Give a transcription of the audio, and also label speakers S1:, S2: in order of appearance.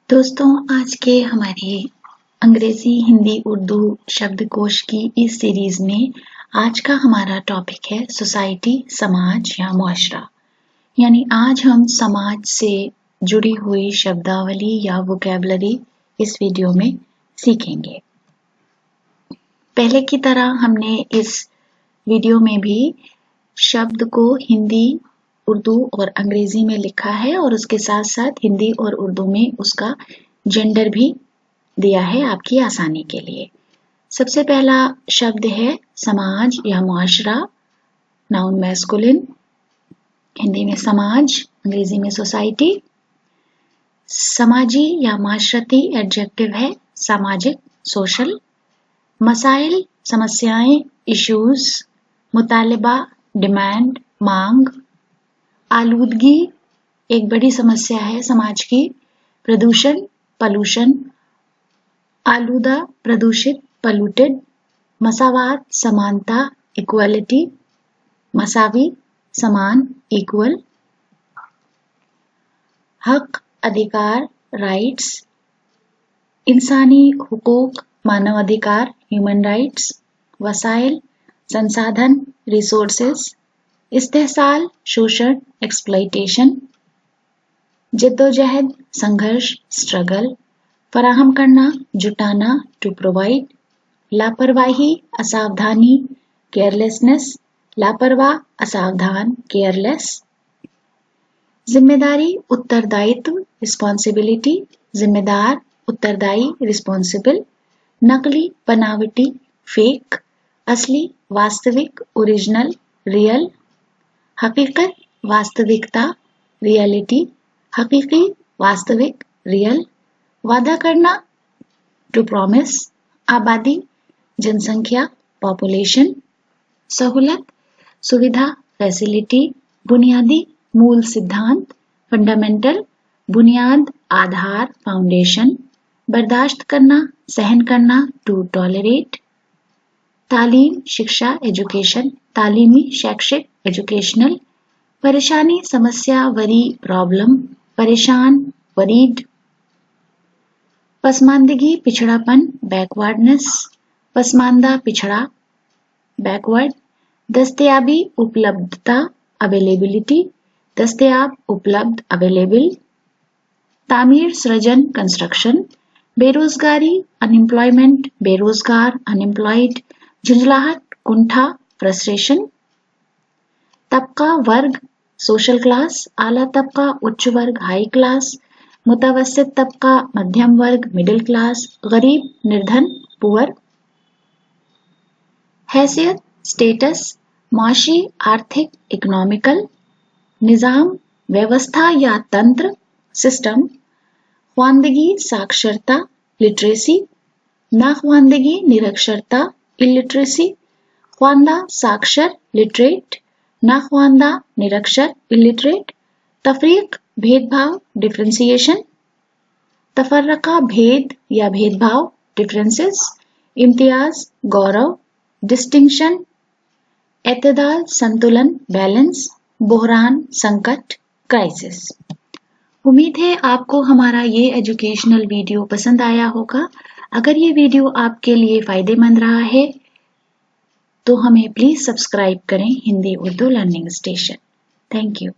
S1: दोस्तों, आज के हमारे अंग्रेजी, हिंदी, उर्दू शब्दकोश की इस सीरीज में आज का हमारा टॉपिक है सोसाइटी, समाज या मुआशरा। यानी आज हम समाज से जुड़ी हुई शब्दावली या वोकैबुलरी इस वीडियो में सीखेंगे। पहले की तरह हमने इस वीडियो में भी शब्द को हिंदी, उर्दू और अंग्रेजी में लिखा है और उसके साथ साथ हिंदी और उर्दू में उसका जेंडर भी दिया है आपकी आसानी के लिए। सबसे पहला शब्द है समाज या मुआशरा, नाउन मैस्कुलिन, हिंदी में समाज, अंग्रेजी में सोसाइटी। समाजी या माशरती एडजेक्टिव है सामाजिक, सोशल। मसाइल, समस्याएं, इश्यूज। मुतालिबा, डिमांड, मांग। आलूदगी एक बड़ी समस्या है समाज की। प्रदूषण, पॉल्यूशन। आलूदा, प्रदूषित, पॉल्यूटेड। मसावात, समानता, इक्वालिटी। मसावी, समान, इक्वल। हक, अधिकार, राइट्स। इंसानी हुकूक, मानव अधिकार, ह्यूमन राइट्स। वसाइल, संसाधन, रिसोर्सेस। इस्तेहसाल, शोषण, एक्सप्लॉयटेशन। जद्दोजहद, संघर्ष, स्ट्रगल। फराहम करना, जुटाना, टू प्रोवाइड। लापरवाही, असावधानी, केयरलेसनेस। लापरवाह, असावधान, केयरलेस। जिम्मेदारी, उत्तरदायित्व, रिस्पॉन्सिबिलिटी। जिम्मेदार, उत्तरदायी, रिस्पॉन्सिबल। नकली, बनावटी, फेक। असली, वास्तविक, ओरिजिनल, रियल। हकीकत, वास्तविकता, रियलिटी। हकीकी, वास्तविक, रियल। वादा करना, टू प्रॉमिस। आबादी, जनसंख्या, पॉपुलेशन। सहूलत, सुविधा, फैसिलिटी। बुनियादी, मूल सिद्धांत, फंडामेंटल। बुनियाद, आधार, फाउंडेशन। बर्दाश्त करना, सहन करना, टू टॉलरेट। तालीम, शिक्षा, एजुकेशन। तालीमी, शैक्षिक, एजुकेशनल। परेशानी, समस्या, वरी, प्रॉब्लम। परेशान, वरीड। पसमानदगी, पिछड़ापन, बैकवर्डनेस। पसमानदा, पिछड़ा, बैकवर्ड। दस्तयाबी, उपलब्धता, अवेलेबिलिटी। दस्तयाब, उपलब्ध, अवेलेबल। तामीर, सृजन, कंस्ट्रक्शन। बेरोजगारी, अनएम्प्लॉयमेंट, बेरोजगार, अनएम्प्लॉयड। झुंझलाहट, कुंठा, फ्रस्ट्रेशन। तबका, वर्ग, सोशल क्लास। आला तबका, उच्च वर्ग, हाई क्लास। मुतवस्सित तबका, मध्यम वर्ग, मिडिल क्लास। गरीब, निर्धन, पुअर। हैसियत, स्टेटस, माशी, आर्थिक, इकोनॉमिकल। निजाम, व्यवस्था या तंत्र, सिस्टम। ख्वांदगी, साक्षरता, लिटरेसी। नाख्वांदगी, निरक्षरता, इलिटरेसी। ख्वांदा, साक्षर, लिटरेट। नाख्वांदा, निरक्षर, इलिटरेट। तफरीक, भेदभाव, डिफरेंशिएशन। तफर्रका, भेद या भेदभाव, डिफरेंसेस। इम्तियाज, गौरव, डिस्टिंक्शन। एतदाल, संतुलन, बैलेंस। बहरान, संकट, क्राइसिस। उम्मीद है आपको हमारा ये एजुकेशनल वीडियो पसंद आया होगा। अगर ये वीडियो आपके लिए फायदेमंद रहा है तो हमें प्लीज सब्सक्राइब करें Hindi Urdu learning station. Thank you.